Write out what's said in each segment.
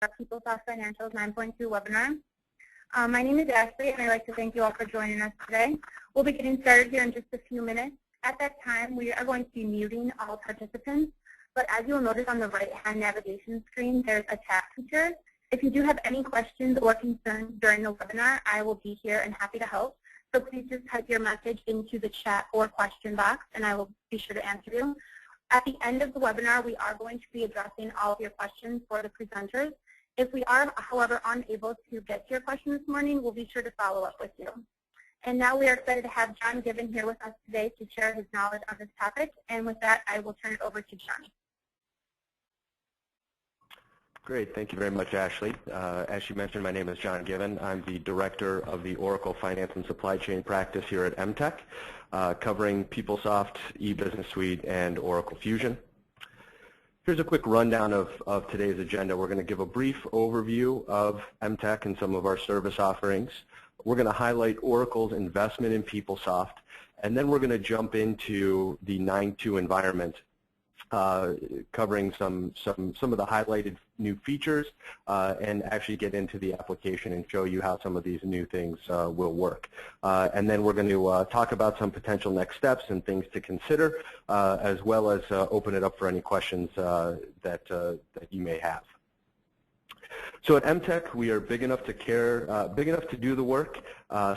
our PeopleSoft Financials 9.2 webinar. My name is Ashley, and I'd like to thank you all for joining us today. We'll be getting started here in just a few minutes. At that time, we are going to be muting all participants, but as you'll notice on the right-hand navigation screen, there's a chat feature. If you do have any questions or concerns during the webinar, I will be here and happy to help. So please just type your message into the chat or question box, and I will be sure to answer you. At the end of the webinar, we are going to be addressing all of your questions for the presenters. If we are, however, unable to get to your question this morning, we'll be sure to follow up with you. And now we are excited to have John Given here with us today to share his knowledge on this topic. And with that, I will turn it over to John. Great. Thank you very much, Ashley. As you mentioned, my name is John Given. I'm the Director of the Oracle Finance and Supply Chain practice here at Emtec, covering PeopleSoft, eBusiness Suite, and Oracle Fusion. Here's a quick rundown of today's agenda. We're going to give a brief overview of Emtec and some of our service offerings. We're going to highlight Oracle's investment in PeopleSoft, and then we're going to jump into the 9.2 environment, covering some of the highlighted new features and actually get into the application and show you how some of these new things will work. And then we're going to talk about some potential next steps and things to consider, as well as open it up for any questions that you may have. So at Emtec, we are big enough to care, big enough to do the work,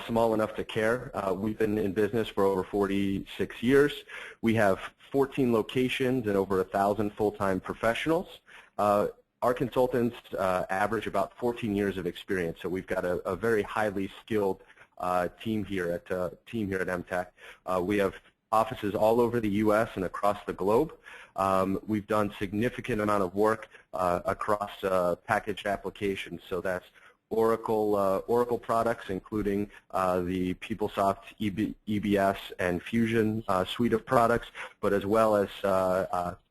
small enough to care. We've been in business for over 46 years. We have 14 locations and over 1,000 full-time professionals. Our consultants average about 14 years of experience, so we've got a very highly skilled team here at Emtec. We have offices all over the U.S. and across the globe. We've done significant amount of work across packaged applications, so that's Oracle products, including the PeopleSoft EBS and Fusion suite of products, but as well as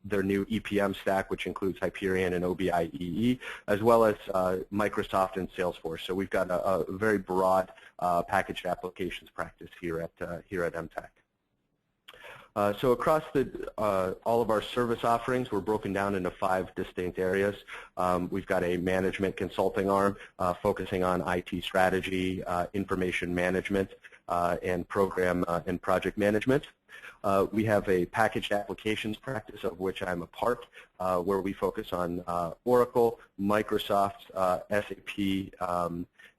their new EPM stack, which includes Hyperion and OBIEE, as well as Microsoft and Salesforce. So we've got a very broad packaged applications practice here at Emtec. So across all of our service offerings, we're broken down into 5 distinct areas. We've got a management consulting arm focusing on IT strategy, information management, and program and project management. We have a packaged applications practice, of which I'm a part, where we focus on Oracle, Microsoft, SAP,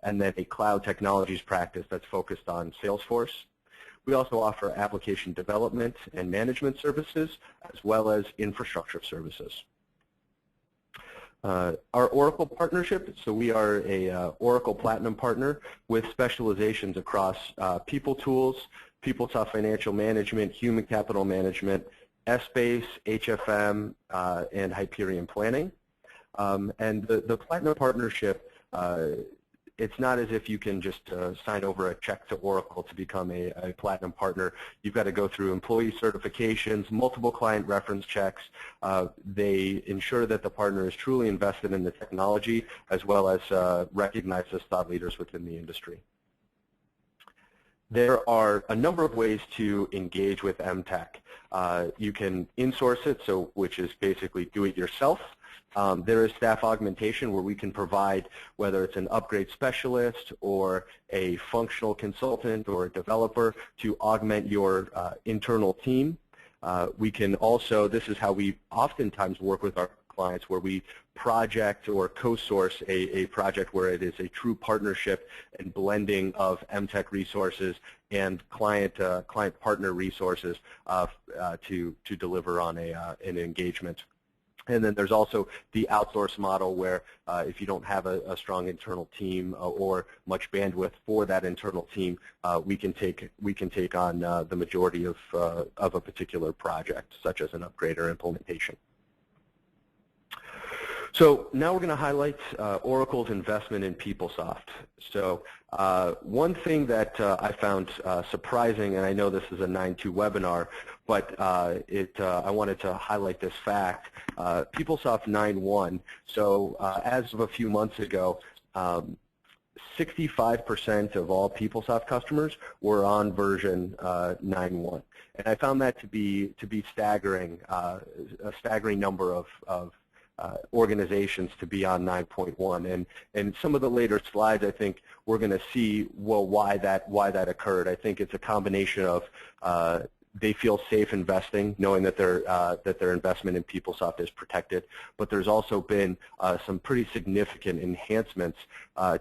and then a cloud technologies practice that's focused on Salesforce. We also offer application development and management services, as well as infrastructure services. Our Oracle partnership, so we are a Oracle Platinum partner with specializations across People Tools, PeopleSoft Financial Management, Human Capital Management, Essbase, HFM, and Hyperion Planning. And the Platinum partnership, it's not as if you can just sign over a check to Oracle to become a Platinum partner. You've got to go through employee certifications, multiple client reference checks. They ensure that the partner is truly invested in the technology, as well as recognized as thought leaders within the industry. There are a number of ways to engage with Emtec. You can insource it, which is basically do it yourself. There is staff augmentation, where we can provide, whether it's an upgrade specialist or a functional consultant or a developer, to augment your internal team. We can also, this is how we oftentimes work with our clients, where we project or co-source a project where it is a true partnership and blending of Emtec resources and client partner resources to deliver on an engagement. And then there's also the outsource model, where if you don't have a strong internal team or much bandwidth for that internal team, we can take on the majority of a particular project, such as an upgrade or implementation. So now we're going to highlight Oracle's investment in PeopleSoft. So one thing that I found surprising, and I know this is a 9.2 webinar, but I wanted to highlight this fact. PeopleSoft 9.1, so as of a few months ago, 65% of all PeopleSoft customers were on version 9.1. And I found that to be staggering, a staggering number of organizations to be on 9.1. And some of the later slides, I think we're going to see, well, why that occurred. I think it's a combination of they feel safe investing, knowing that their investment in PeopleSoft is protected. But there's also been some pretty significant enhancements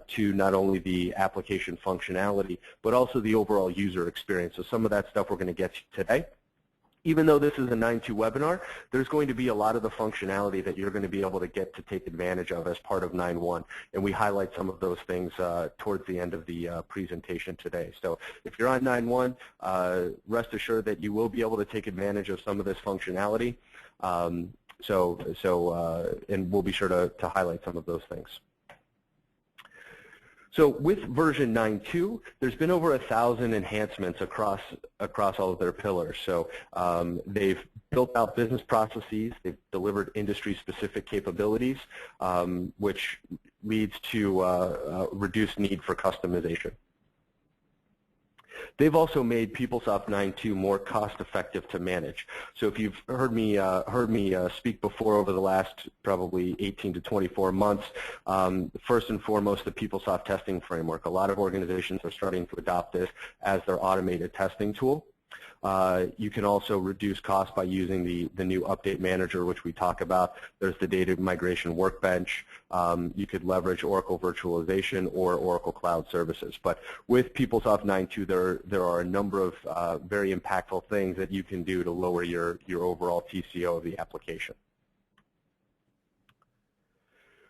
to not only the application functionality, but also the overall user experience. So some of that stuff we're going to get to today. Even though this is a 9.2 webinar, there's going to be a lot of the functionality that you're going to be able to get to take advantage of as part of 9.1, and we highlight some of those things towards the end of the presentation today. So if you're on 9.1, rest assured that you will be able to take advantage of some of this functionality, and we'll be sure to highlight some of those things. So with version 9.2, there's been over 1,000 enhancements across all of their pillars. So they've built out business processes, they've delivered industry-specific capabilities, which leads to reduced need for customization. They've also made PeopleSoft 9.2 more cost-effective to manage. So if you've heard me speak before over the last probably 18 to 24 months, first and foremost, the PeopleSoft testing framework. A lot of organizations are starting to adopt this as their automated testing tool. You can also reduce costs by using the new update manager, which we talk about. There's the data migration workbench. You could leverage Oracle virtualization or Oracle Cloud Services. But with PeopleSoft 9.2, there are a number of very impactful things that you can do to lower your overall TCO of the application.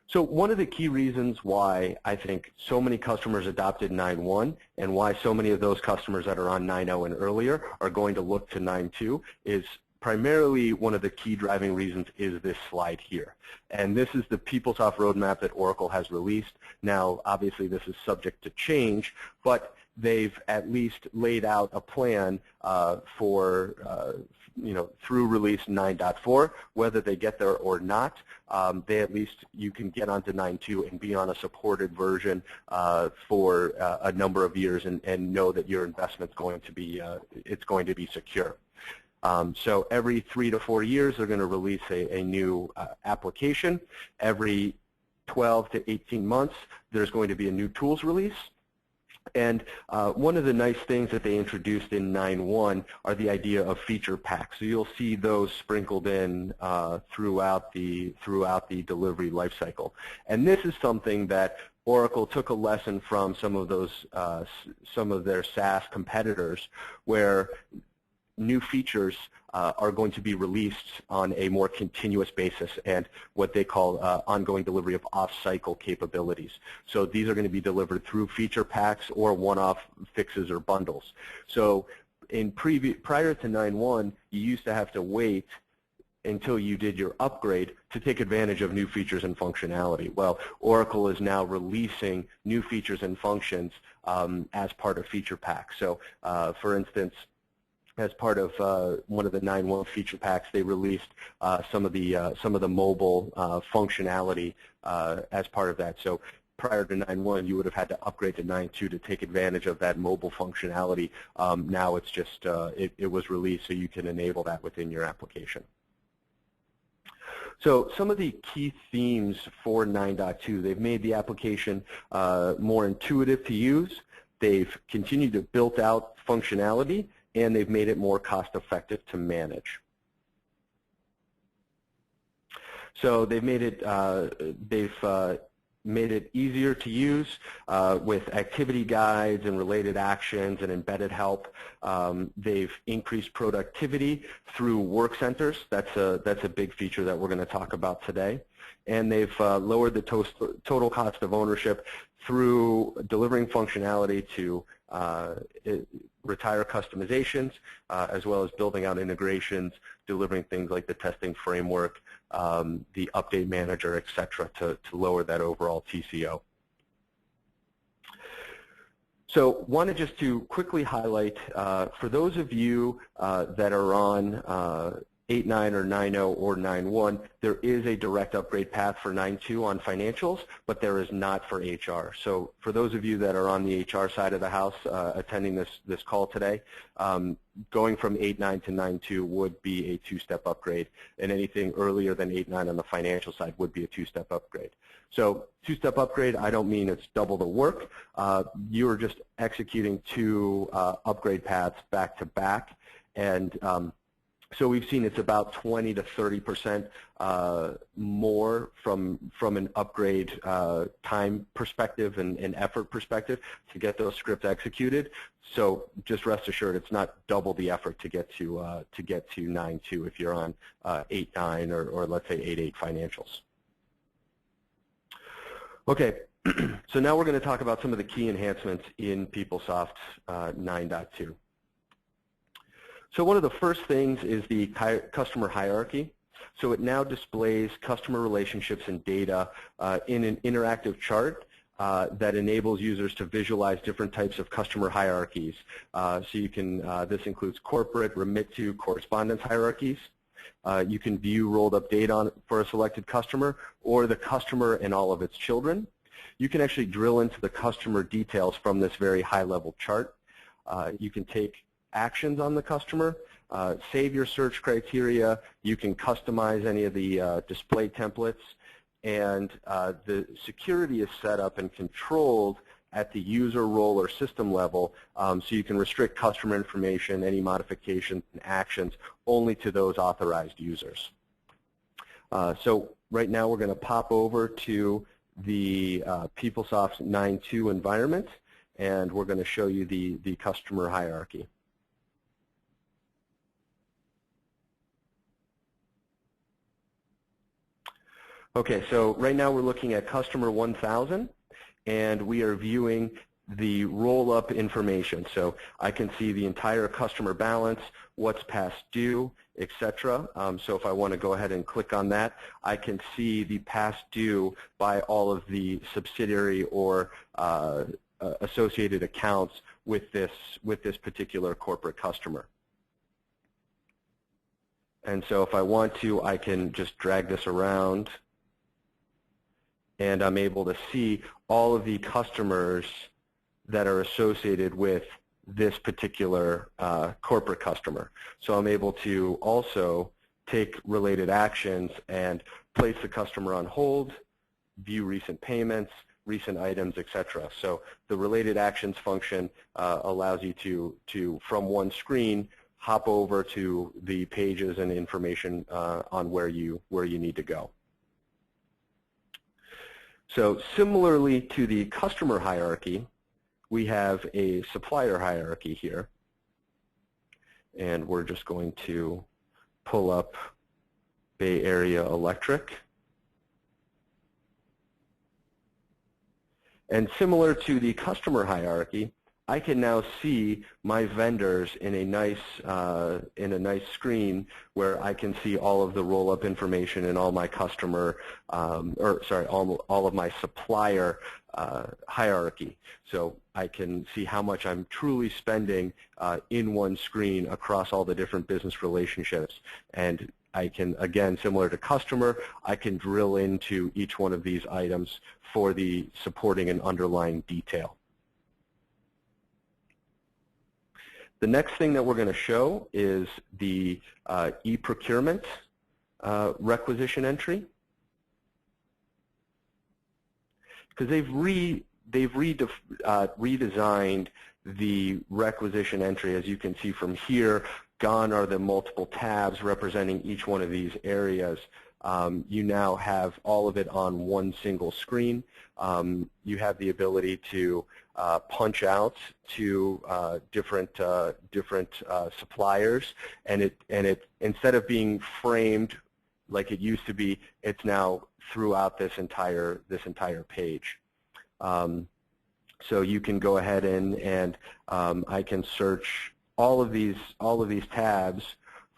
So one of the key reasons why I think so many customers adopted 9.1 and why so many of those customers that are on 9.0 and earlier are going to look to 9.2 is primarily one of the key driving reasons is this slide here. And this is the PeopleSoft Roadmap that Oracle has released. Now, obviously, this is subject to change, but they've at least laid out a plan for through release 9.4, whether they get there or not, you can get onto 9.2 and be on a supported version for a number of years and know that your investment's going to be secure. So every 3 to 4 years, they're going to release a new application. Every 12 to 18 months, there's going to be a new tools release. And one of the nice things that they introduced in 9.1 are the idea of feature packs. So you'll see those sprinkled in throughout the delivery lifecycle. And this is something that Oracle took a lesson from some of their SaaS competitors, where new features are going to be released on a more continuous basis and what they call ongoing delivery of off-cycle capabilities. So these are going to be delivered through feature packs or one-off fixes or bundles. So prior to 9.1, you used to have to wait until you did your upgrade to take advantage of new features and functionality. Well, Oracle is now releasing new features and functions as part of feature packs. So for instance, as part of one of the 9.1 feature packs, they released some of the mobile functionality as part of that. So prior to 9.1, you would have had to upgrade to 9.2 to take advantage of that mobile functionality. Now it's just it was released, so you can enable that within your application. So some of the key themes for 9.2, they've made the application more intuitive to use. They've continued to build out functionality, and they've made it more cost-effective to manage. So they've made it easier to use with activity guides and related actions and embedded help. They've increased productivity through work centers. That's a big feature that we're going to talk about today. And they've lowered the total cost of ownership through delivering functionality to retire customizations, as well as building out integrations, delivering things like the testing framework, the update manager, et cetera, to lower that overall TCO. So wanted just to quickly highlight, for those of you that are on 8.9 or 9.0 or 9.1, there is a direct upgrade path for 9.2 on financials, but there is not for HR. So for those of you that are on the HR side of the house attending this call today, going from 8.9 to 9.2 would be a two-step upgrade, and anything earlier than 8.9 on the financial side would be a two-step upgrade. So two-step upgrade, I don't mean it's double the work. You're just executing two upgrade paths back to back, and so we've seen it's about 20 to 30% more from an upgrade time perspective and effort perspective to get those scripts executed. So just rest assured, it's not double the effort to get to 9.2 if you're on 8.9 or let's say 8.8 financials. Okay, so now we're going to talk about some of the key enhancements in PeopleSoft 9.2. So one of the first things is the customer hierarchy. So it now displays customer relationships and data in an interactive chart that enables users to visualize different types of customer hierarchies. So you can, this includes corporate, remit to, correspondence hierarchies. You can view rolled up data for a selected customer or the customer and all of its children. You can actually drill into the customer details from this very high-level chart. You can take actions on the customer, save your search criteria, you can customize any of the display templates, and the security is set up and controlled at the user role or system level, so you can restrict customer information, any modifications and actions only to those authorized users. So right now we're going to pop over to the PeopleSoft 9.2 environment, and we're going to show you the customer hierarchy. Okay, so right now we're looking at customer 1000, and we are viewing the roll-up information. So I can see the entire customer balance, what's past due, etc. So if I want to go ahead and click on that, I can see the past due by all of the subsidiary or associated accounts with this particular corporate customer. And so if I want to, I can just drag this around, and I'm able to see all of the customers that are associated with this particular corporate customer. So I'm able to also take related actions and place the customer on hold, view recent payments, recent items, etc. So the related actions function allows you to from one screen hop over to the pages and information on where you need to go. So similarly to the customer hierarchy, we have a supplier hierarchy here, and we're just going to pull up Bay Area Electric. And similar to the customer hierarchy, I can now see my vendors in a nice screen where I can see all of the roll-up information and all my customer, all of my supplier hierarchy. So I can see how much I'm truly spending in one screen across all the different business relationships. And I can, again, similar to customer, I can drill into each one of these items for the supporting and underlying detail. The next thing that we're going to show is the eProcurement requisition entry, because they've redesigned the requisition entry. As you can see from here, gone are the multiple tabs representing each one of these areas. You now have all of it on one single screen. You have the ability to punch out to different suppliers, and it instead of being framed like it used to be, it's now throughout this entire page. So you can go ahead and I can search all of these tabs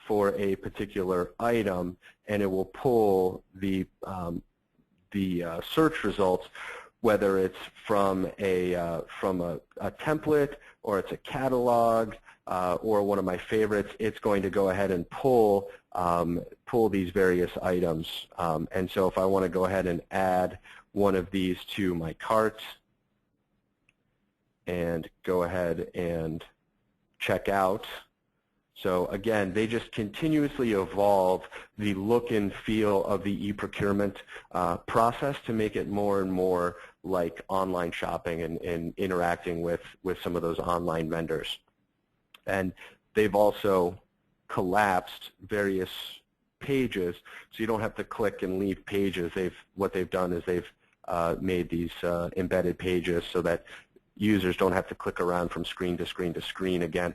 for a particular item, and it will pull the search results, whether it's from a template or it's a catalog or one of my favorites. It's going to go ahead and pull pull these various items. And so if I want to go ahead and add one of these to my cart and go ahead and check out. So again, they just continuously evolve the look and feel of the eProcurement process to make it more and more like online shopping and interacting with some of those online vendors. And they've also collapsed various pages, so you don't have to click and leave pages. What they've done is they've made these embedded pages so that users don't have to click around from screen to screen to screen again.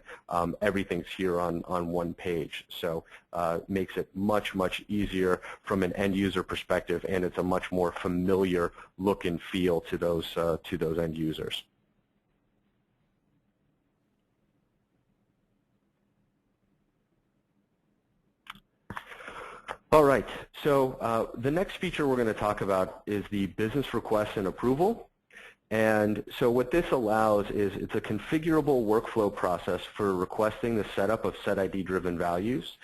Everything's here on one page, so makes it much easier from an end user perspective, and it's a much more familiar look and feel to those end users. All right, so the next feature we're going to talk about is the business request and approval. And so what this allows is it's a configurable workflow process for requesting the setup of set ID-driven values.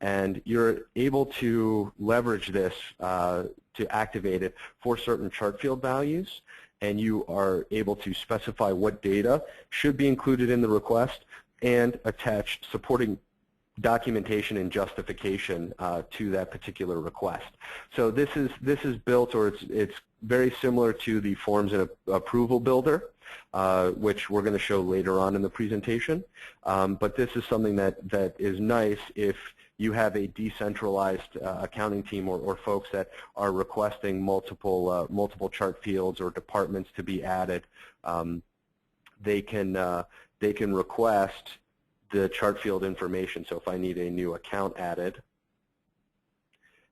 And you're able to leverage this to activate it for certain chart field values. And you are able to specify what data should be included in the request and attach supporting documentation and justification to that particular request. So this is built, or it's very similar to the forms and approval builder, which we're going to show later on in the presentation. But this is something that is nice if you have a decentralized accounting team or folks that are requesting multiple chart fields or departments to be added. They can request the chart field information. So if I need a new account added,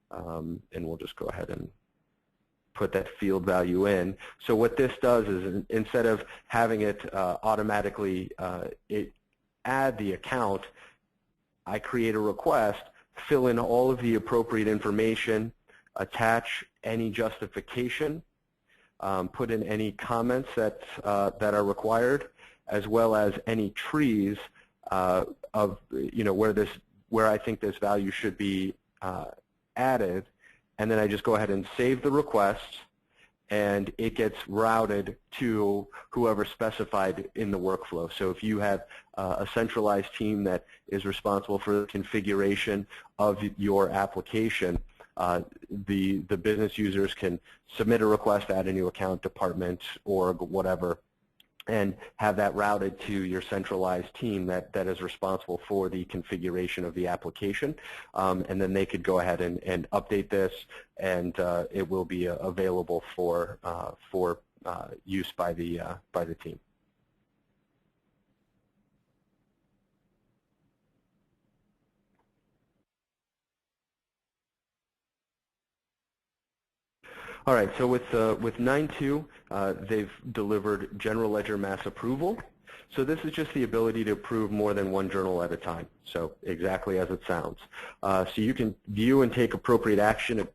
and we'll just go ahead and put that field value in. So what this does is instead of having it automatically add the account, I create a request, fill in all of the appropriate information, attach any justification, put in any comments that are required, as well as any trees of where I think this value should be added, and then I just go ahead and save the request, and it gets routed to whoever specified in the workflow. So if you have a centralized team that is responsible for the configuration of your application, the business users can submit a request, add a new account, department, org, whatever, and have that routed to your centralized team that is responsible for the configuration of the application. And then they could go ahead and update this, and it will be available for use by the team. All right, so with 9.2, they've delivered general ledger mass approval. So this is just the ability to approve more than one journal at a time, so exactly as it sounds. So you can view and take appropriate action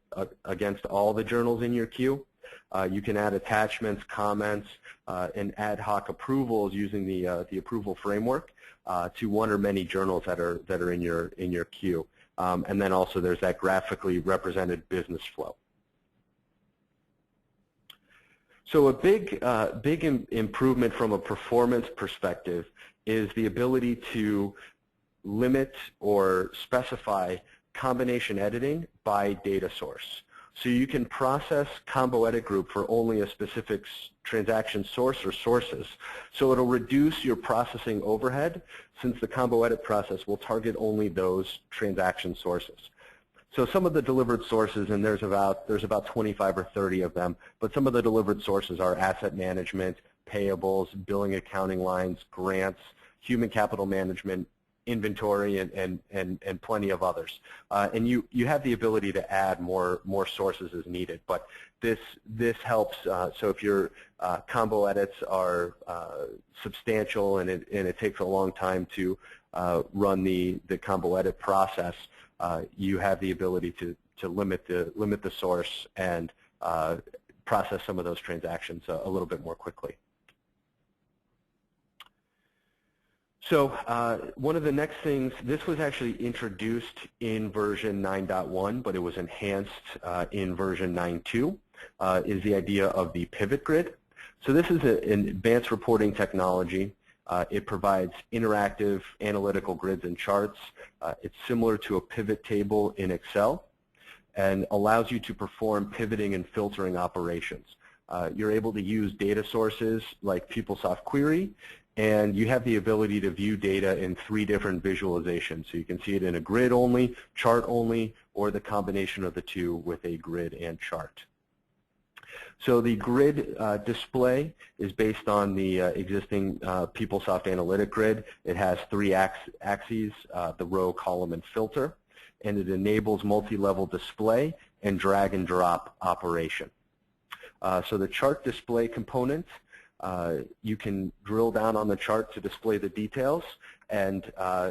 against all the journals in your queue. You can add attachments, comments, and ad hoc approvals using the approval framework to one or many journals that are in your queue. And then also there's that graphically represented business flow. So a big improvement from a performance perspective is the ability to limit or specify combination editing by data source. So you can process combo edit group for only a specific transaction source or sources. So it'll reduce your processing overhead, since the combo edit process will target only those transaction sources. So some of the delivered sources, and there's about 25 or 30 of them, but some of the delivered sources are asset management, payables, billing accounting lines, grants, human capital management, inventory, and plenty of others. And you have the ability to add more sources as needed, but this helps. So if your combo edits are substantial and it takes a long time to run the combo edit process, you have the ability to limit the source and process some of those transactions a little bit more quickly. So one of the next things, this was actually introduced in version 9.1, but it was enhanced in version 9.2, is the idea of the pivot grid. So this is an advanced reporting technology. It provides interactive analytical grids and charts. It's similar to a pivot table in Excel and allows you to perform pivoting and filtering operations. You're able to use data sources like PeopleSoft Query, and you have the ability to view data in 3 different visualizations. So you can see it in a grid only, chart only, or the combination of the 2 with a grid and chart. So the grid display is based on the existing PeopleSoft Analytic Grid. It has 3 axes, the row, column, and filter, and it enables multi-level display and drag and drop operation. So the chart display component, you can drill down on the chart to display the details, and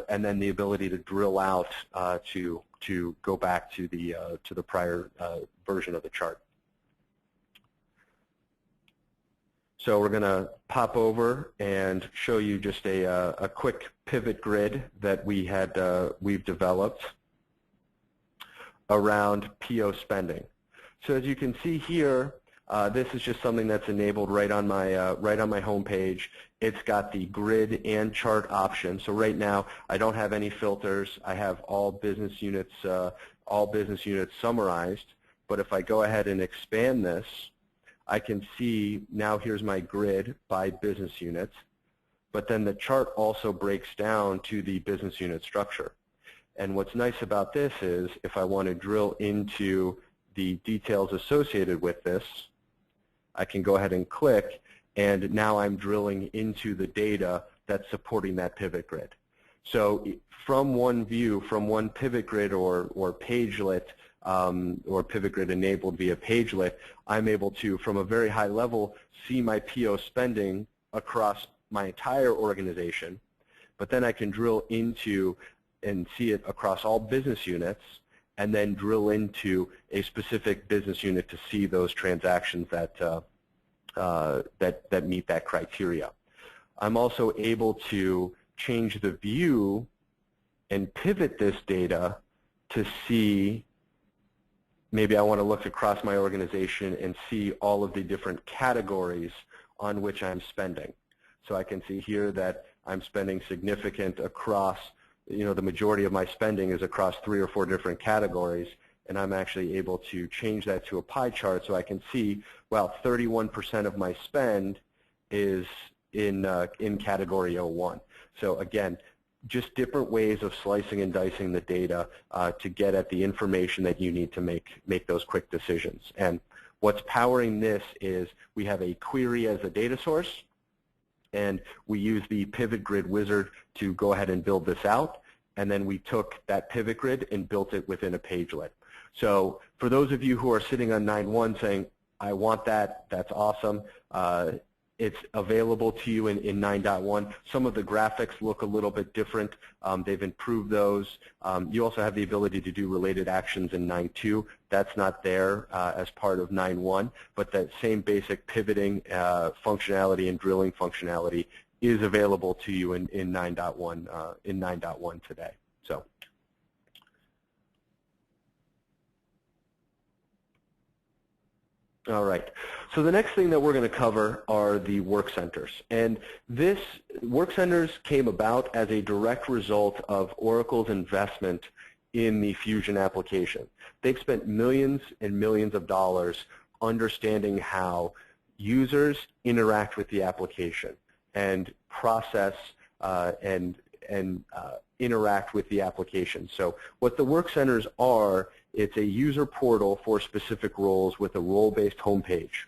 then the ability to drill out to go back to the prior version of the chart. So we're going to pop over and show you just a quick pivot grid that we've developed around PO spending. So as you can see here, this is just something that's enabled right on my home page. It's got the grid and chart option. So right now I don't have any filters. I have all business units summarized. But if I go ahead and expand this, I can see now here's my grid by business units, but then the chart also breaks down to the business unit structure. And what's nice about this is if I want to drill into the details associated with this, I can go ahead and click, and now I'm drilling into the data that's supporting that pivot grid. So from one view, from one pivot grid or pagelet, or pivot grid enabled via pagelet, I'm able to, from a very high level, see my PO spending across my entire organization, but then I can drill into and see it across all business units, and then drill into a specific business unit to see those transactions that meet that criteria. I'm also able to change the view and pivot this data to see, maybe I want to look across my organization and see all of the different categories on which I'm spending. So I can see here that I'm spending significant across, the majority of my spending is across 3 or 4 different categories, and I'm actually able to change that to a pie chart so I can see, well, 31% of my spend is in category 01. So again, just different ways of slicing and dicing the data to get at the information that you need to make those quick decisions. And what's powering this is we have a query as a data source, and we use the pivot grid wizard to go ahead and build this out, and then we took that pivot grid and built it within a pagelet. So for those of you who are sitting on 9.1 saying, I want that, that's awesome. It's available to you in 9.1. Some of the graphics look a little bit different. They've improved those. You also have the ability to do related actions in 9.2. That's not there as part of 9.1, but that same basic pivoting functionality and drilling functionality is available to you in 9.1 today. So. All right. So the next thing that we're going to cover are the work centers. And this work centers came about as a direct result of Oracle's investment in the Fusion application. They've spent millions and millions of dollars understanding how users interact with the application and process and interact with the application. So what the work centers are, it's a user portal for specific roles with a role-based homepage.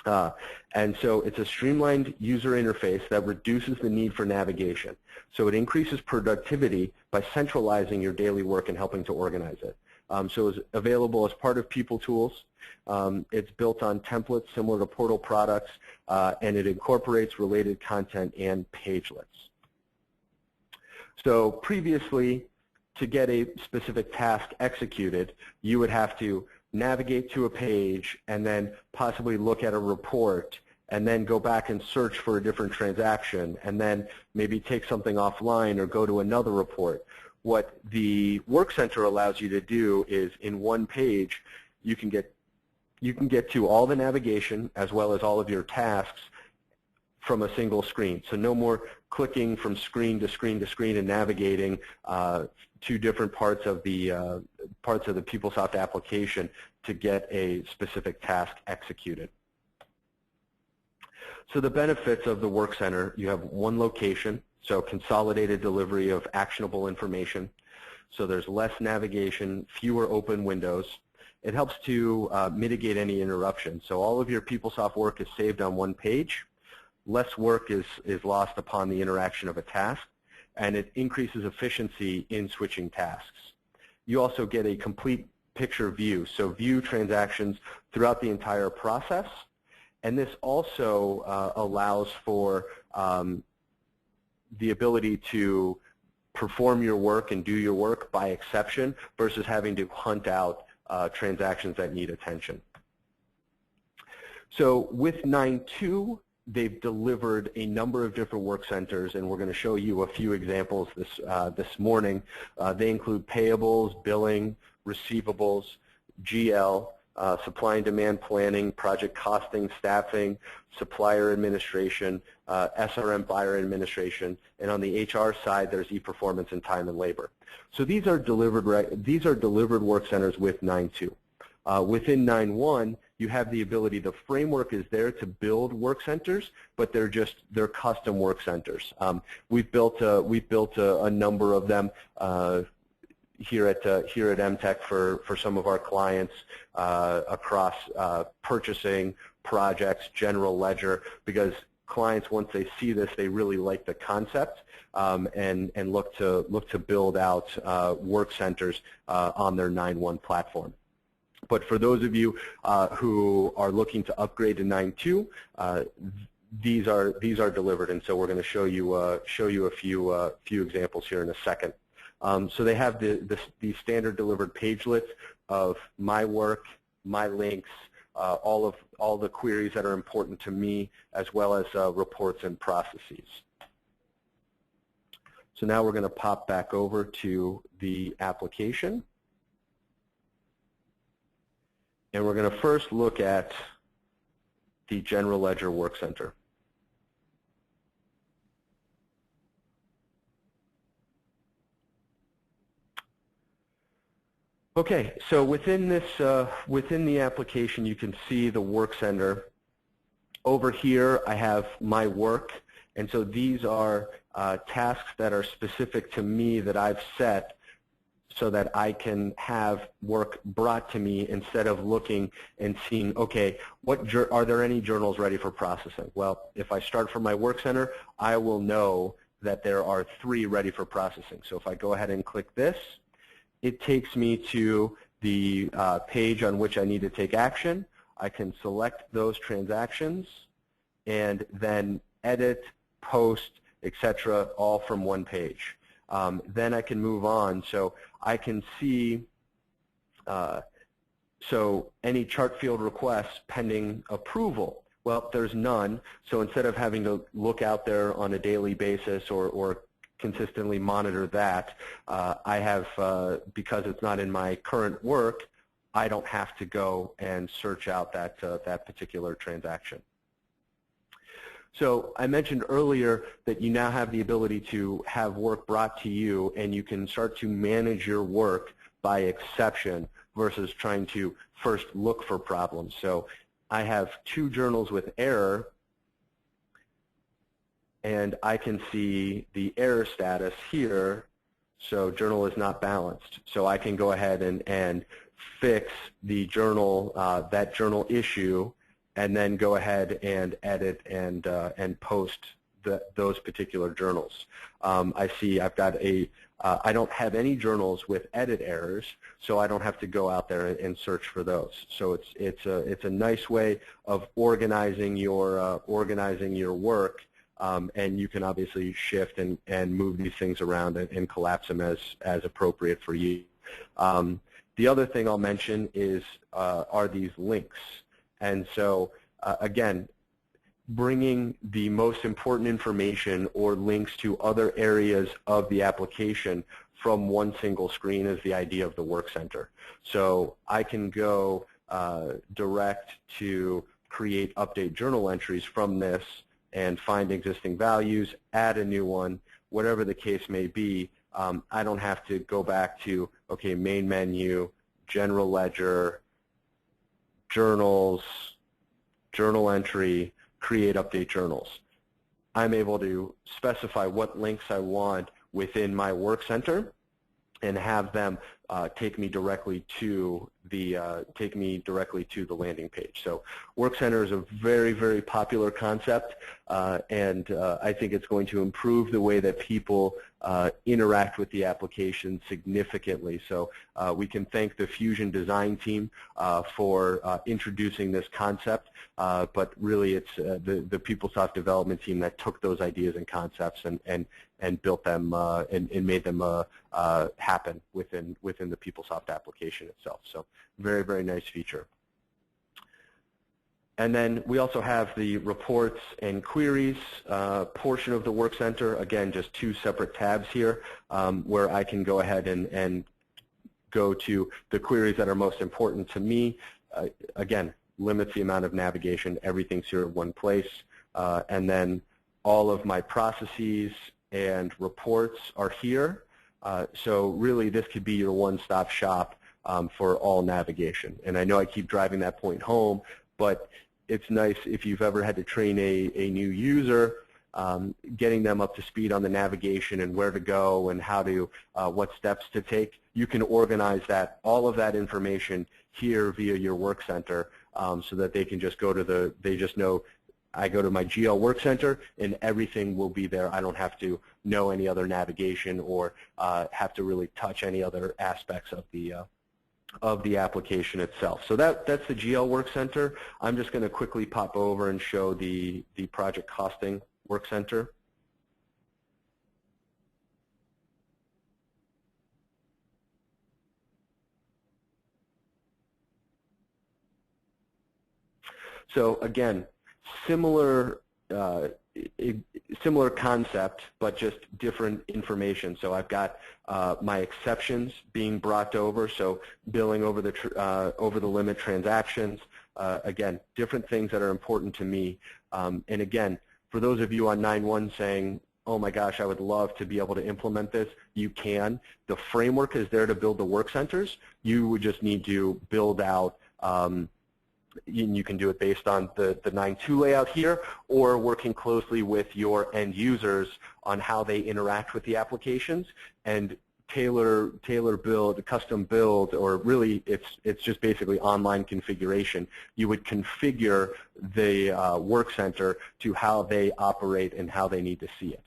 And so it's a streamlined user interface that reduces the need for navigation. So it increases productivity by centralizing your daily work and helping to organize it. So it's available as part of People Tools. It's built on templates similar to portal products, and it incorporates related content and pagelets. So previously, to get a specific task executed, you would have to navigate to a page and then possibly look at a report and then go back and search for a different transaction, and then maybe take something offline or go to another report. What the Work Center allows you to do is, in one page, you can get to all the navigation as well as all of your tasks from a single screen. So no more clicking from screen to screen to screen and navigating to different parts of the PeopleSoft application to get a specific task executed. So the benefits of the Work Center: you have one location, so consolidated delivery of actionable information. So there's less navigation, fewer open windows. It helps to mitigate any interruptions. So all of your PeopleSoft work is saved on one page. Less work is lost upon the interaction of a task, and it increases efficiency in switching tasks. You also get a complete picture view, so view transactions throughout the entire process. And this also allows for the ability to perform your work and do your work by exception versus having to hunt out transactions that need attention. So with 9.2, they've delivered a number of different work centers, and we're going to show you a few examples this morning. They include payables, billing, receivables, GL, supply and demand planning, project costing, staffing, supplier administration, SRM buyer administration, and on the HR side, there's ePerformance and time and labor. So these are delivered work centers with 9.2. Within 9.1, you have the ability, the framework is there to build work centers, but they're custom work centers. We've built a number of them here at Emtec for some of our clients across purchasing, projects, general ledger, because clients, once they see this, they really like the concept and look to build out work centers on their 9.1 platform. But for those of you who are looking to upgrade to 9.2, these are delivered, and so we're going to show you a few examples here in a second. So they have the standard delivered pagelets of my work, my links, all the queries that are important to me, as well as reports and processes. So now we're going to pop back over to the application. And we're going to first look at the General Ledger Work Center. Okay, so within the application, you can see the Work Center. Over here, I have my work, and so these are tasks that are specific to me that I've set so that I can have work brought to me instead of looking and seeing, okay, are there any journals ready for processing? Well, if I start from my Work Center, I will know that there are 3 ready for processing. So if I go ahead and click this, it takes me to the page on which I need to take action. I can select those transactions and then edit, post, etc., all from one page. Then I can move on. So I can see so any chart field requests pending approval. Well, there's none. So instead of having to look out there on a daily basis or consistently monitor that, I have, because it's not in my current work, I don't have to go and search out that particular transaction. So I mentioned earlier that you now have the ability to have work brought to you, and you can start to manage your work by exception versus trying to first look for problems. So I have 2 journals with error, and I can see the error status here. So journal is not balanced. So I can go ahead and fix the journal, that journal issue, and then go ahead and edit and post those particular journals. I see I've got I don't have any journals with edit errors, so I don't have to go out there and search for those. So it's a nice way of organizing your work, and you can obviously shift and move these things around and collapse them as appropriate for you. The other thing I'll mention is are these links. And so, again, bringing the most important information or links to other areas of the application from one single screen is the idea of the Work Center. So I can go direct to create update journal entries from this and find existing values, add a new one, whatever the case may be. I don't have to go back to, okay, main menu, general ledger, journals, journal entry, create update journals. I'm able to specify what links I want within my Work Center and have them take me directly to the landing page. So Work Center is a very, very popular concept, and I think it's going to improve the way that people interact with the application significantly. So we can thank the Fusion design team for introducing this concept, but really it's the PeopleSoft development team that took those ideas and concepts and built them and made them happen within the PeopleSoft application itself. So very, very nice feature. And then we also have the reports and queries portion of the Work Center. Again, just two separate tabs here where I can go ahead and go to the queries that are most important to me. Again, limits the amount of navigation. Everything's here in one place. And then all of my processes and reports are here. So really this could be your one-stop shop for all navigation. And I know I keep driving that point home, but it's nice if you've ever had to train a new user, getting them up to speed on the navigation and where to go and how to, what steps to take. You can organize that, all of that information here via your Work Center so that they can just go to they just know, I go to my GL Work Center and everything will be there. I don't have to know any other navigation or have to really touch any other aspects of the application itself. So that's the GL Work Center. I'm just going to quickly pop over and show the project costing Work Center. So again, similar concept, but just different information. So I've got my exceptions being brought over, so billing over the limit transactions. Again, different things that are important to me. And again, for those of you on 9.1 saying, oh my gosh, I would love to be able to implement this, you can. The framework is there to build the work centers. You would just need to build out you can do it based on the 9.2 layout here, or working closely with your end users on how they interact with the applications and tailor build, custom build, or really it's just basically online configuration. You would configure the work center to how they operate and how they need to see it.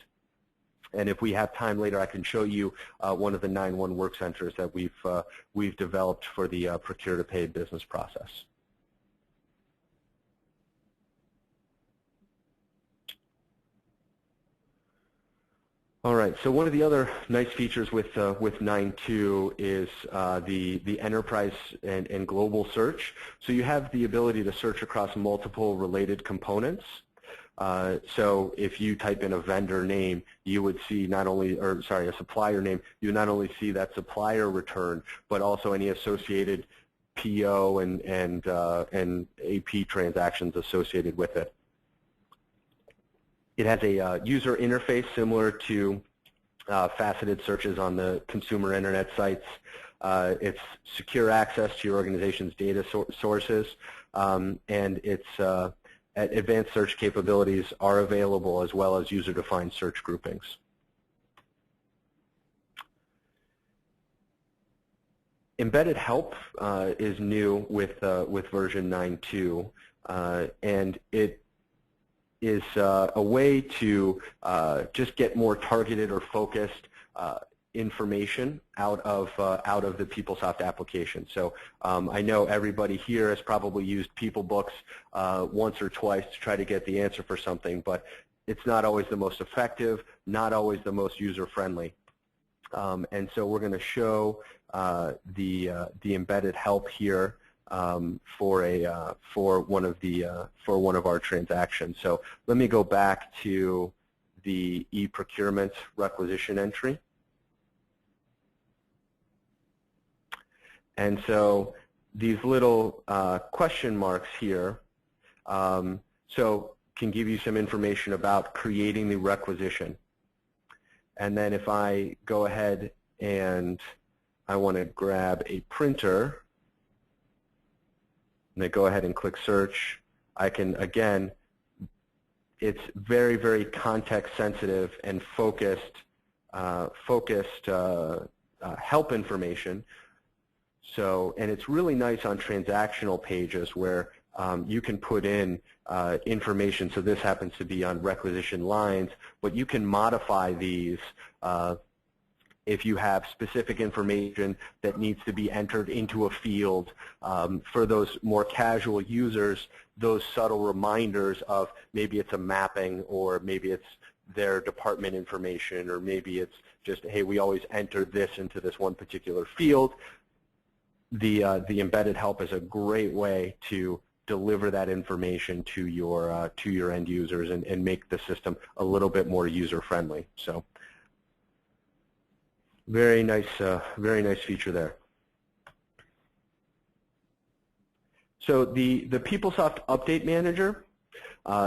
And if we have time later, I can show you one of the 9.1 work centers that we've developed for the procure-to-pay business process. All right, so one of the other nice features with 9.2 is the enterprise and global search. So you have the ability to search across multiple related components. So if you type in a vendor name, you would see not only, or sorry, a supplier name, you would not only see that supplier return, but also any associated PO and AP transactions associated with it. It has a user interface similar to faceted searches on the consumer internet sites. It's secure access to your organization's data sources, and it's advanced search capabilities are available as well as user-defined search groupings. Embedded help is new with version 9.2, and it is a way to just get more targeted or focused information out of the PeopleSoft application. So I know everybody here has probably used PeopleBooks once or twice to try to get the answer for something, but it's not always the most effective, not always the most user-friendly. And so we're going to show the embedded help here. for one of our transactions. So let me go back to the eProcurement requisition entry. And so these little question marks here so can give you some information about creating the requisition. And then if I go ahead and I want to grab a printer, and then go ahead and click search, I can, again, it's very, very context sensitive and focused help information. So, and it's really nice on transactional pages where you can put in information. So this happens to be on requisition lines, but you can modify these if you have specific information that needs to be entered into a field. For those more casual users, those subtle reminders of maybe it's a mapping, or maybe it's their department information, or maybe it's just, hey, we always enter this into this one particular field. The embedded help is a great way to deliver that information to your end users and make the system a little bit more user friendly. So very nice feature there. So the PeopleSoft Update Manager,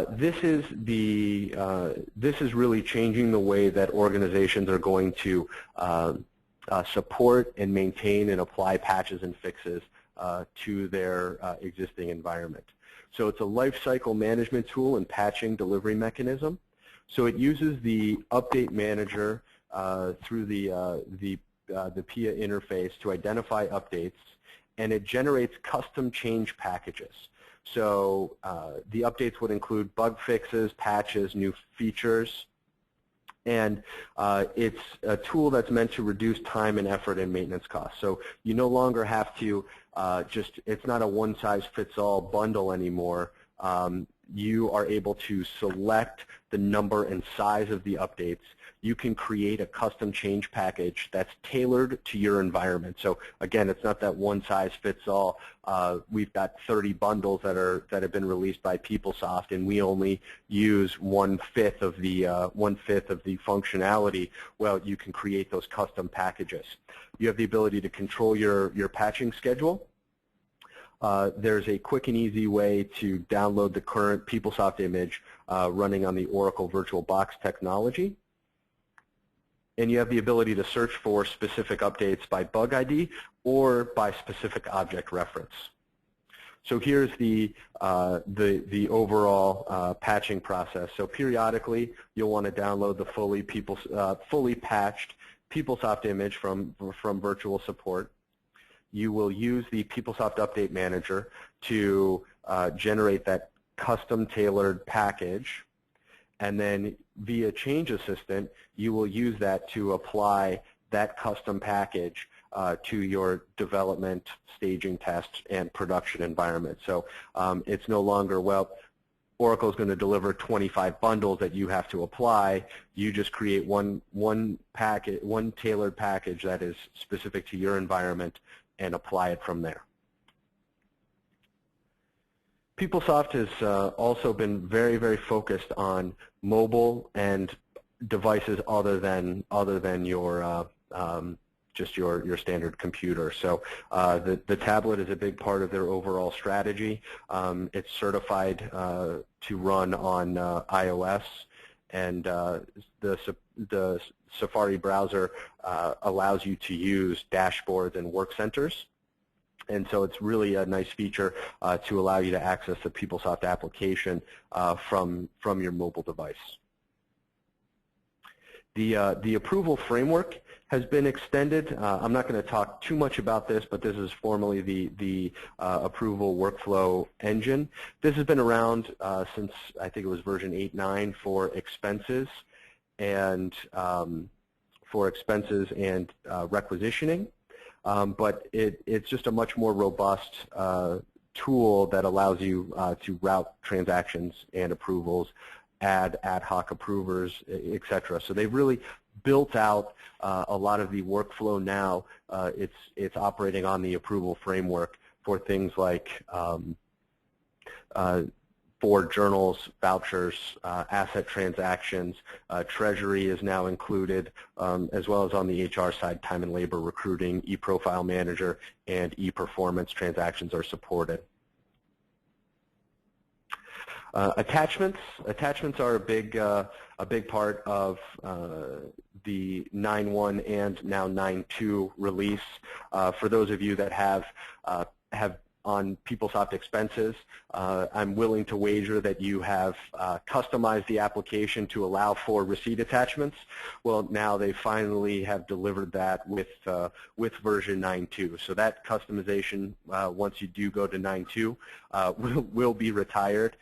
this is really changing the way that organizations are going to support and maintain and apply patches and fixes to their existing environment. So it's a lifecycle management tool and patching delivery mechanism. So it uses the Update Manager through the PIA interface to identify updates, and it generates custom change packages. So the updates would include bug fixes, patches, new features, and it's a tool that's meant to reduce time and effort and maintenance costs. So you no longer have to it's not a one-size-fits-all bundle anymore. You are able to select the number and size of the updates. You can create a custom change package that's tailored to your environment. So again, it's not that one-size-fits-all. We've got 30 bundles that have been released by PeopleSoft, and we only use 1/5 of the functionality. Well, you can create those custom packages. You have the ability to control your patching schedule. There's a quick and easy way to download the current PeopleSoft image running on the Oracle VirtualBox technology. And you have the ability to search for specific updates by bug ID or by specific object reference. So here's the overall patching process. So periodically, you'll want to download the fully patched PeopleSoft image from virtual support. You will use the PeopleSoft Update Manager to generate that custom tailored package, and then via Change Assistant, you will use that to apply that custom package to your development, staging, test, and production environment. So it's no longer, well, Oracle is going to deliver 25 bundles that you have to apply. You just create one tailored package that is specific to your environment and apply it from there. PeopleSoft has also been very, very focused on mobile and devices other than your just your standard computer. So the tablet is a big part of their overall strategy. It's certified to run on iOS, and the Safari browser allows you to use dashboards and work centers. And so it's really a nice feature to allow you to access the PeopleSoft application from your mobile device. The approval framework has been extended. I'm not going to talk too much about this, but this is formally the approval workflow engine. This has been around since I think it was version 8.9 for expenses and requisitioning. But it's just a much more robust tool that allows you to route transactions and approvals, add ad hoc approvers, etc. So they've really built out a lot of the workflow now. It's operating on the approval framework for things like for journals, vouchers, asset transactions. Treasury is now included, as well as on the HR side, time and labor recruiting, eProfile Manager, and ePerformance transactions are supported. Attachments are a big part of the 9.1 and now 9.2 release. For those of you that have on PeopleSoft expenses, I'm willing to wager that you have customized the application to allow for receipt attachments. Well, now they finally have delivered that with version 9.2. So that customization, once you do go to 9.2, will be retired.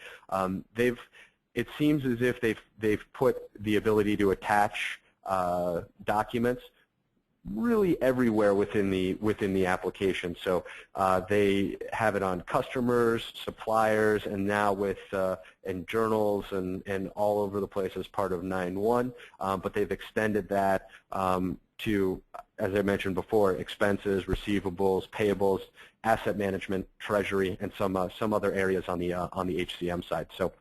It seems as if they've put the ability to attach documents really everywhere within the application. So they have it on customers, suppliers, and now with and journals and all over the place as part of 9.1. But they've extended that to, as I mentioned before, expenses, receivables, payables, asset management, treasury, and some other areas on the HCM side. So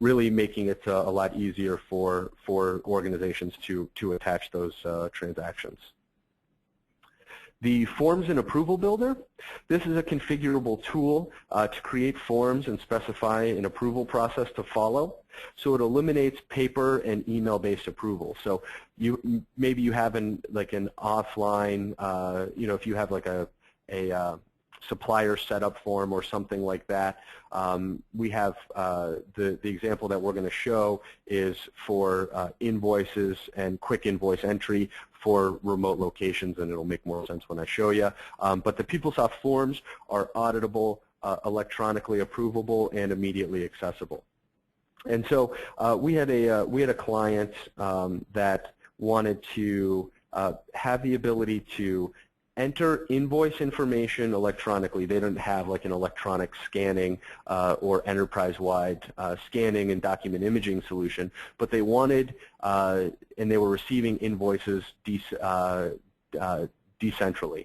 really making it a lot easier for organizations to attach those transactions. The Forms and Approval Builder, this is a configurable tool to create forms and specify an approval process to follow. So it eliminates paper and email-based approval. So maybe you have an offline, if you have like a supplier setup form or something like that. We have the example that we're going to show is for invoices and quick invoice entry for remote locations, and it'll make more sense when I show you. But the PeopleSoft forms are auditable, electronically approvable, and immediately accessible. And so we had a client that wanted to have the ability to enter invoice information electronically. They don't have like an electronic scanning or enterprise-wide scanning and document imaging solution, but they wanted, and they were receiving invoices decentrally.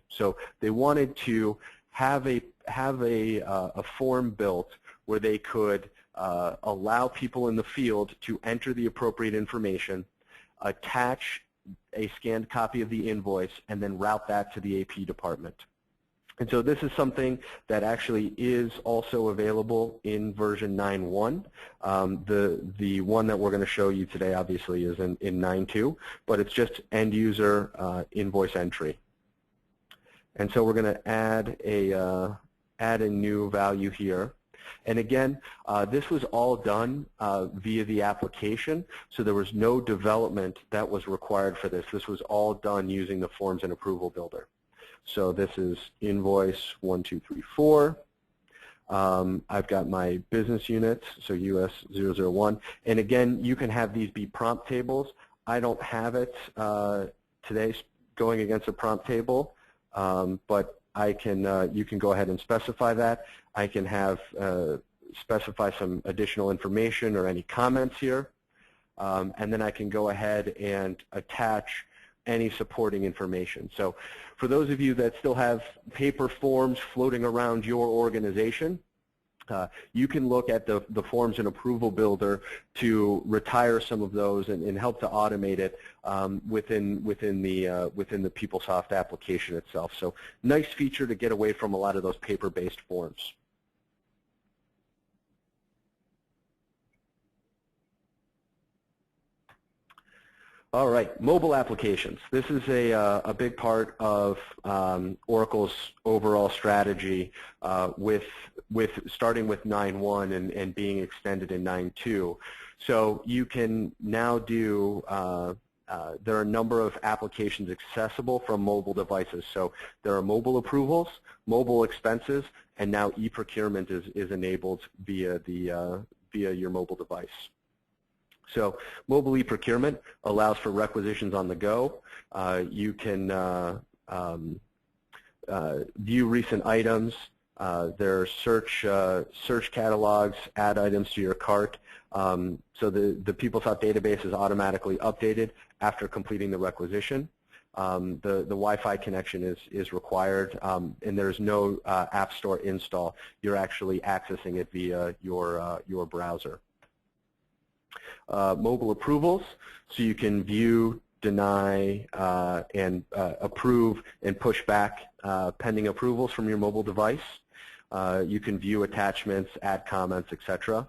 So they wanted to have a form built where they could allow people in the field to enter the appropriate information, attach a scanned copy of the invoice, and then route that to the AP department. And so this is something that actually is also available in version 9.1. The one that we're going to show you today obviously is in 9.2, but it's just end user invoice entry. And so we're going to add a new value here. And again, this was all done via the application, so there was no development that was required for this. This was all done using the Forms and Approval Builder. So this is invoice 1234. I've got my business units, so US 001. And again, you can have these be prompt tables. I don't have it today going against a prompt table, but I can. You can go ahead and specify that. I can have specify some additional information or any comments here, and then I can go ahead and attach any supporting information. So for those of you that still have paper forms floating around your organization, you can look at the Forms and Approval Builder to retire some of those and help to automate it within the PeopleSoft application itself. So nice feature to get away from a lot of those paper-based forms. All right, mobile applications. This is a big part of Oracle's overall strategy with starting with 9.1 and being extended in 9.2. So you can now do, there are a number of applications accessible from mobile devices. So there are mobile approvals, mobile expenses, and now eProcurement is enabled via your mobile device. So mobile eProcurement allows for requisitions on the go. You can view recent items. There are search catalogs, add items to your cart. So the PeopleSoft database is automatically updated after completing the requisition. the Wi-Fi connection is required, and there's no App Store install. You're actually accessing it via your browser. Mobile approvals, so you can view, deny, and approve and push back pending approvals from your mobile device. You can view attachments, add comments, etc.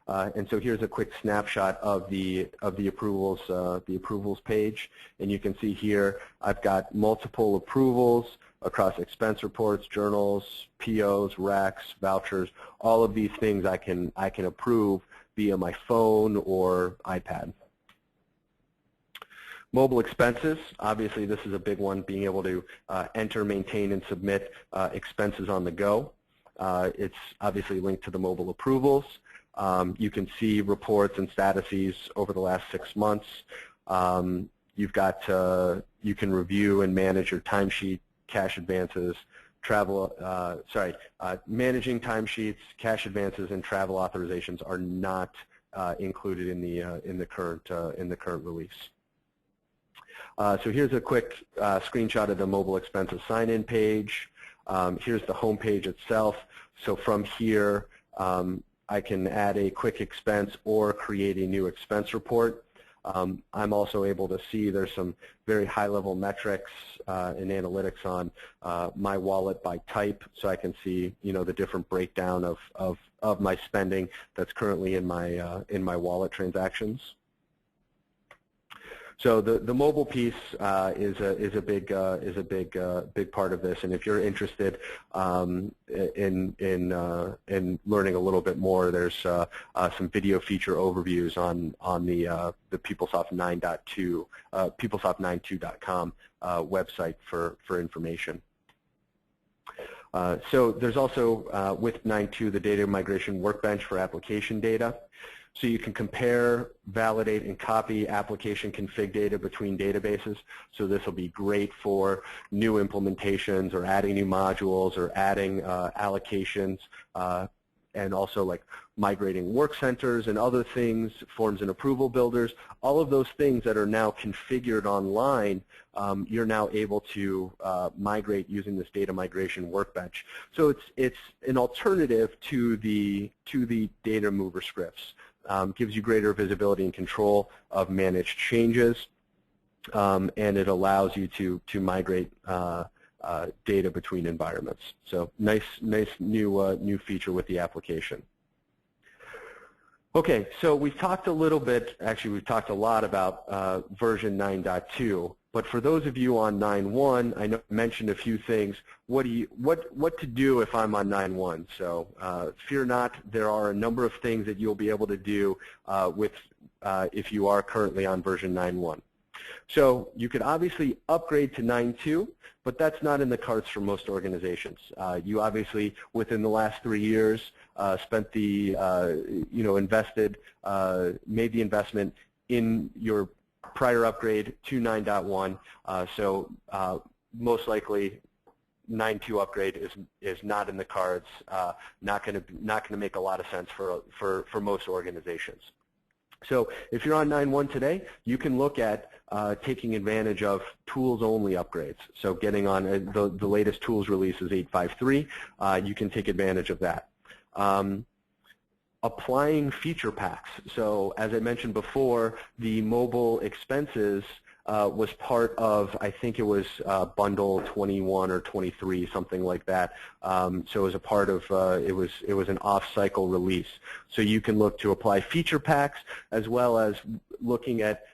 And so here's a quick snapshot of the approvals page, and you can see here I've got multiple approvals across expense reports, journals, POs, recs, vouchers. All of these things I can approve via my phone or iPad. Mobile expenses, obviously this is a big one, being able to enter, maintain, and submit expenses on the go. It's obviously linked to the mobile approvals. You can see reports and statuses over the last 6 months. You can review and manage your timesheet, cash advances, managing timesheets, cash advances, and travel authorizations are not included in the current release. So here's a quick screenshot of the mobile expenses sign-in page. Here's the home page itself. So from here, I can add a quick expense or create a new expense report. I'm also able to see there's some very high-level metrics and analytics on my wallet by type, so I can see the different breakdown of my spending that's currently in my wallet transactions. So the mobile piece is a big part of this, and if you're interested in learning a little bit more, there's some video feature overviews on the PeopleSoft 9.2 PeopleSoft9.2.com website for information. So there's also with 9.2 the data migration workbench for application data. So you can compare, validate, and copy application config data between databases. So this will be great for new implementations or adding new modules or adding allocations, and also like migrating work centers and other things, forms and approval builders. All of those things that are now configured online, you're now able to migrate using this data migration workbench. So it's an alternative to the data mover scripts. Gives you greater visibility and control of managed changes, and it allows you to migrate data between environments. So nice new feature with the application. Okay, so we've talked a little bit, actually we've talked a lot about version 9.2, but for those of you on 9.1, I mentioned a few things. What to do if I'm on 9.1? So fear not, there are a number of things that you'll be able to do if you are currently on version 9.1. So you could obviously upgrade to 9.2, but that's not in the cards for most organizations. You obviously, within the last 3 years, spent the, made the investment in your prior upgrade to 9.1. So most likely, 9.2 upgrade is not in the cards. Not going to make a lot of sense for most organizations. So if you're on 9.1 today, you can look at taking advantage of tools-only upgrades. So getting on the latest tools release is 8.5.3. You can take advantage of that. Applying feature packs. So as I mentioned before, the mobile expenses was part of, I think it was bundle 21 or 23, something like that. So it was a part of, it was an off-cycle release. So you can look to apply feature packs as well as looking at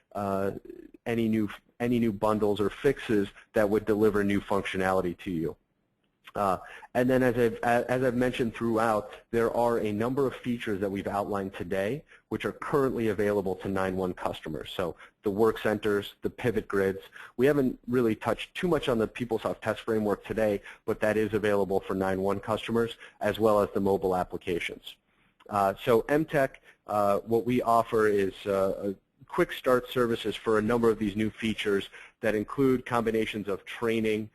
any new bundles or fixes that would deliver new functionality to you. And then as I've mentioned throughout, there are a number of features that we've outlined today which are currently available to 9.1 customers. So the work centers, the pivot grids. We haven't really touched too much on the PeopleSoft test framework today, but that is available for 9.1 customers as well as the mobile applications. So Emtec, what we offer is quick start services for a number of these new features that include combinations of training,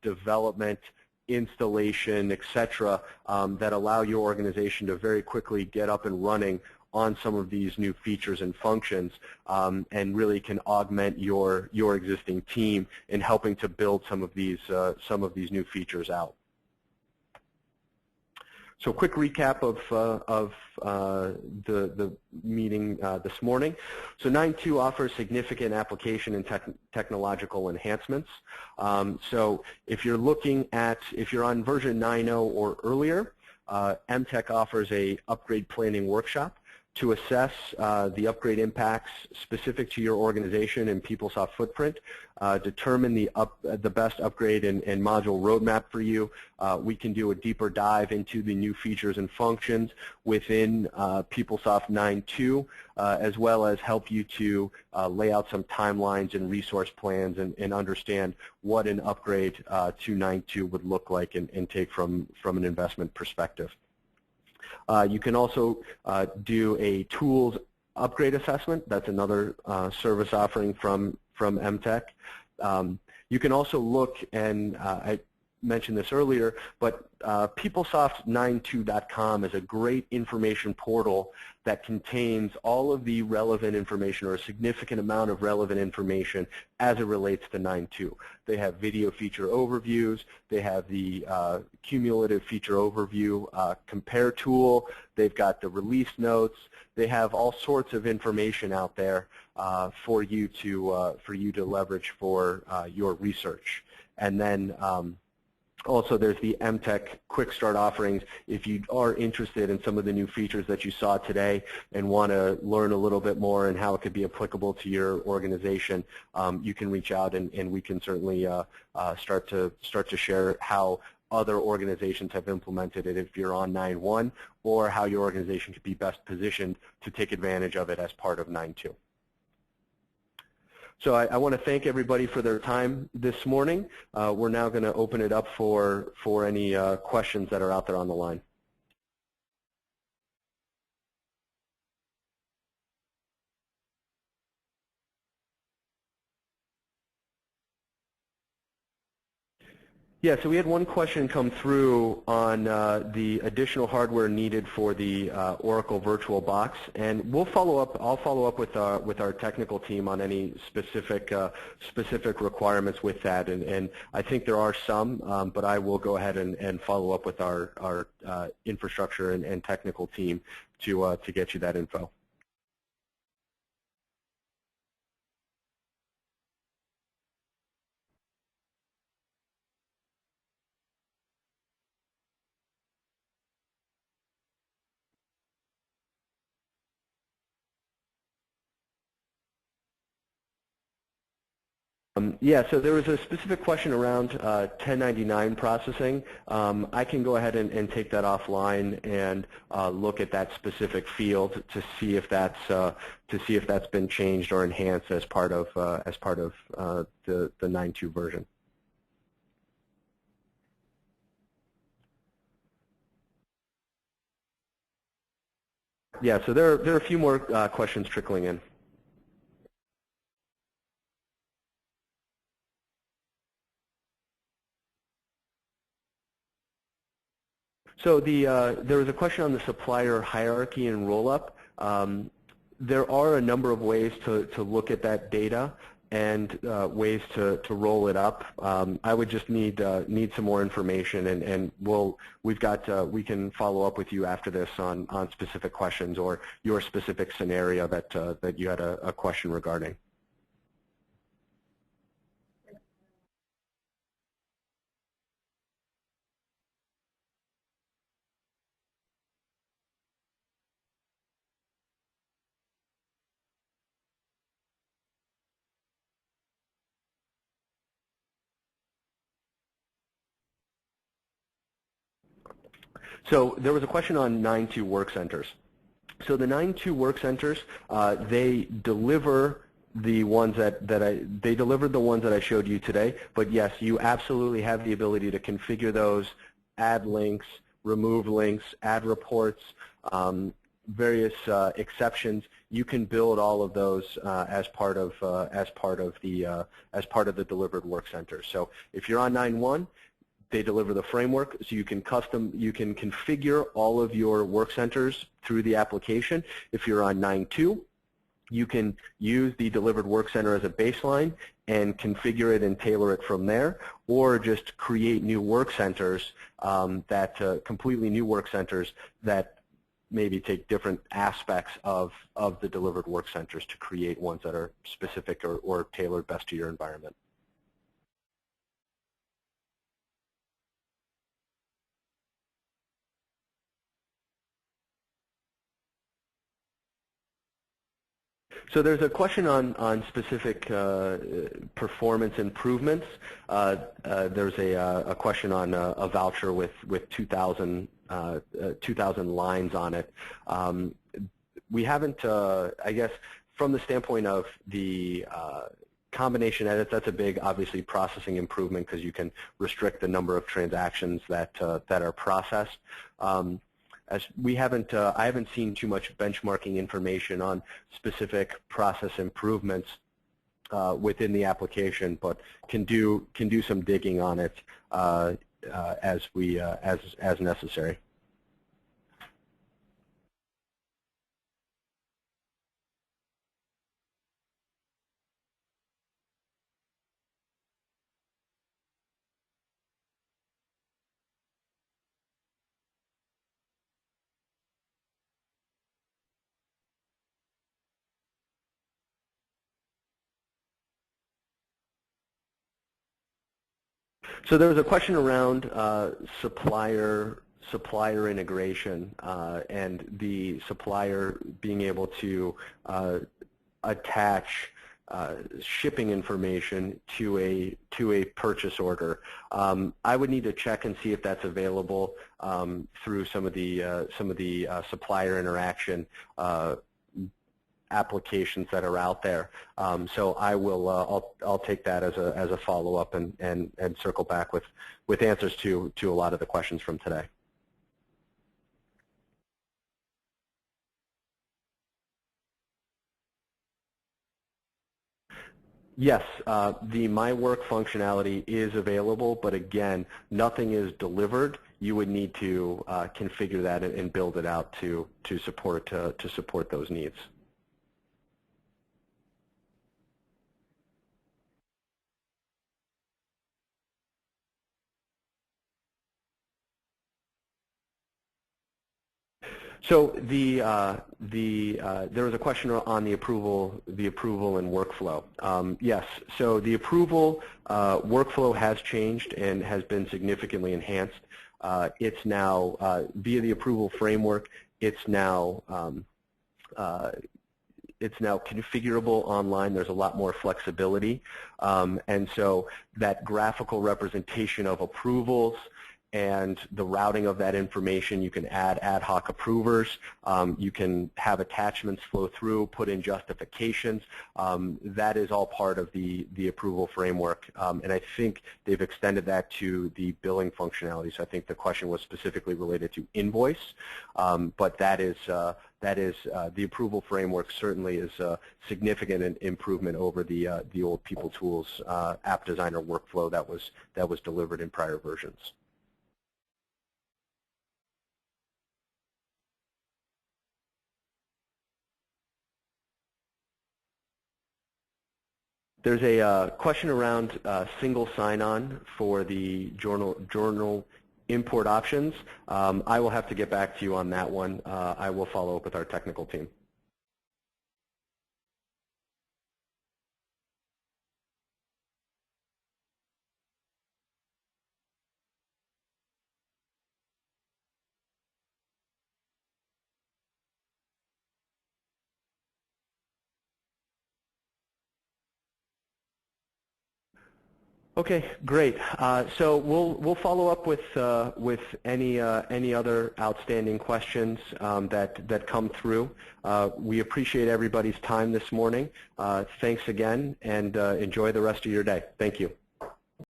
development, installation, etc., that allow your organization to very quickly get up and running on some of these new features and functions, and really can augment your existing team in helping to build some of these new features out. So quick recap of the meeting this morning. So 9.2 offers significant application and technological enhancements. So if you're on version 9.0 or earlier, Emtec offers a upgrade planning workshop to assess the upgrade impacts specific to your organization and PeopleSoft footprint, determine the best upgrade and module roadmap for you. We can do a deeper dive into the new features and functions within PeopleSoft 9.2, as well as help you to lay out some timelines and resource plans and understand what an upgrade to 9.2 would look like and take from an investment perspective. You can also do a tools upgrade assessment. That's another service offering from Emtec. You can also look, and I mentioned this earlier, but PeopleSoft92.com is a great information portal that contains all of the relevant information, or a significant amount of relevant information as it relates to 9.2. They have video feature overviews, they have the cumulative feature overview compare tool, they've got the release notes, they have all sorts of information out there for you to leverage for your research. And then also, there's the Emtec Quick Start offerings. If you are interested in some of the new features that you saw today and want to learn a little bit more and how it could be applicable to your organization, you can reach out and we can certainly start to share how other organizations have implemented it if you're on 9.1, or how your organization could be best positioned to take advantage of it as part of 9.2. So I want to thank everybody for their time this morning. We're now going to open it up for any questions that are out there on the line. Yeah, so we had one question come through on the additional hardware needed for the Oracle VirtualBox, and we'll follow up. I'll follow up with our technical team on any specific requirements with that, and I think there are some, but I will go ahead and follow up with our infrastructure and technical team to get you that info. Yeah, so there was a specific question around 1099 processing. I can go ahead and take that offline and look at that specific field to see if that's been changed or enhanced as part of the 9.2 version. Yeah, so there are a few more questions trickling in. So there was a question on the supplier hierarchy and roll-up. There are a number of ways to look at that data and ways to roll it up. I would just need some more information, and we can follow up with you after this on specific questions or your specific scenario that you had a question regarding. So there was a question on 9.2 work centers. So the 9.2 work centers, they deliver the ones they delivered the ones that I showed you today. But yes, you absolutely have the ability to configure those, add links, remove links, add reports, various exceptions. You can build all of those as part of the delivered work center. So if you're on 9.1, they deliver the framework, so you can configure all of your work centers through the application. If you're on 9.2, you can use the delivered work center as a baseline and configure it and tailor it from there, or just create new work centers completely new work centers that maybe take different aspects of the delivered work centers to create ones that are specific or tailored best to your environment. So there's a question on specific performance improvements. There's a question on a voucher with 2,000 lines on it. We haven't, I guess, from the standpoint of the combination edits, that's a big, obviously, processing improvement because you can restrict the number of transactions that are processed. As we haven't, I haven't seen too much benchmarking information on specific process improvements within the application, but can do some digging on it as necessary. So there was a question around supplier integration and the supplier being able to attach shipping information to a purchase order. I would need to check and see if that's available through some of the supplier interaction applications that are out there. So I will I'll take that as a follow-up and circle back with answers to a lot of the questions from today. Yes, the My Work functionality is available, but again, nothing is delivered. You would need to configure that and build it out to support those needs. So there was a question on the approval and workflow. Yes, so the approval workflow has changed and has been significantly enhanced. It's now via the approval framework. It's now configurable online. There's a lot more flexibility, and so that graphical representation of approvals and the routing of that information, you can add ad hoc approvers, you can have attachments flow through, put in justifications. That is all part of the approval framework, and I think they've extended that to the billing functionality. So I think the question was specifically related to invoice, but that is the approval framework certainly is a significant improvement over the old People Tools app designer workflow that was delivered in prior versions. There's a question around single sign-on for the journal import options. I will have to get back to you on that one. I will follow up with our technical team. Okay, great. So we'll follow up with any other outstanding questions that come through. We appreciate everybody's time this morning. Thanks again, and enjoy the rest of your day. Thank you.